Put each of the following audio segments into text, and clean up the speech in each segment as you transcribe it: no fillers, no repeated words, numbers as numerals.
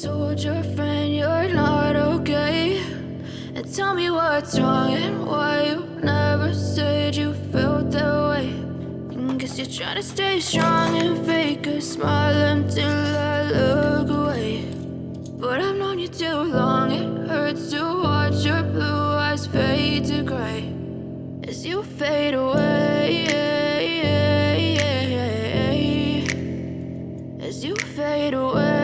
told your friend you're not okay, and tell me what's wrong and why you never said you felt that way. And guess you're trying to stay strong and fake a smile until I look away. But I've known you too long, it hurts to watch your blue eyes fade to gray as you fade away, as you fade away.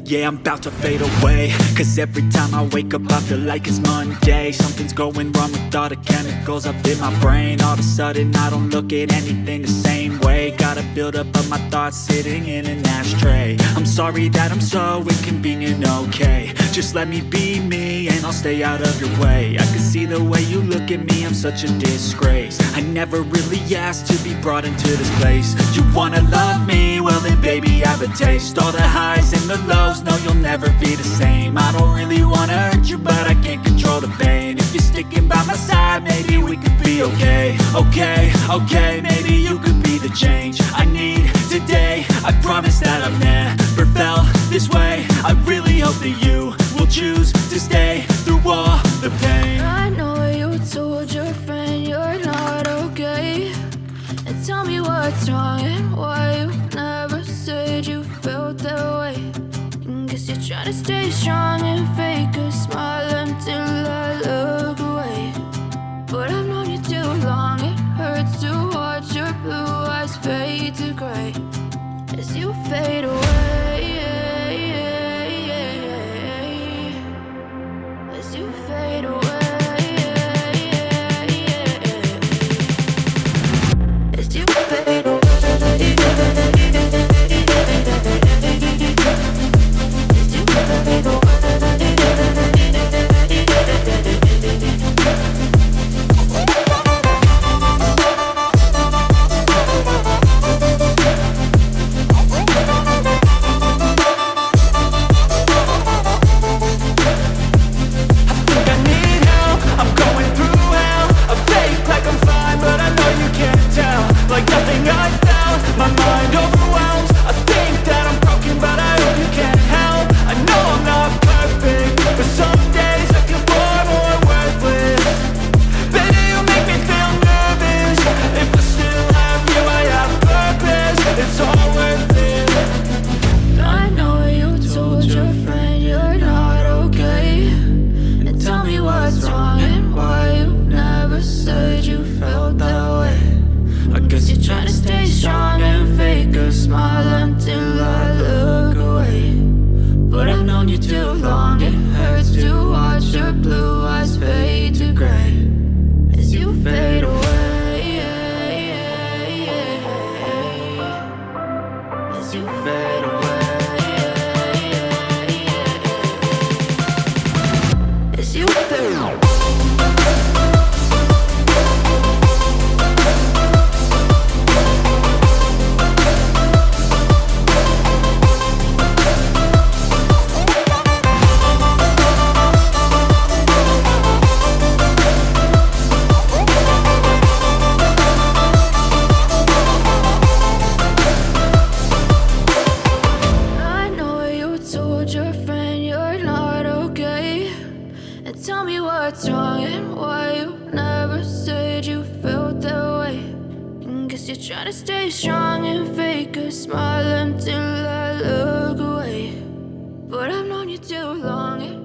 Yeah, I'm about to fade away, cause every time I wake up I feel like it's Monday. Something's going wrong with all the chemicals up in my brain. All of a sudden I don't look at anything the same way. Got a buildup of my thoughts sitting in an ashtray. I'm sorry that I'm so inconvenient, okay. Just let me be me and I'll stay out of your way. I can see the way you look at me, I'm such a disgrace. I never really asked to be brought into this place. You wanna love me? Well then baby have a taste. All the highs and the lows, no, you'll never be the same. I don't really wanna hurt you, but I can't control the pain. If you're sticking by my side, maybe we could be okay. Okay, maybe you could be the change I need today. I promise that I've never felt this way. I really hope that you will choose to stay through all the pain. I know you told your friend you're not okay, and tell me what's wrong and why you never said you felt that way. Guess you're trying to stay strong and fake a smile until I look away. But I've known you too long, it hurts to watch your blue eyes fade to gray as you fade away, as you fade away, as you fade away. Tell me what's wrong and why you never said you felt that way. And guess you're trying to stay strong and fake a smile until I look away. But I've known you too long.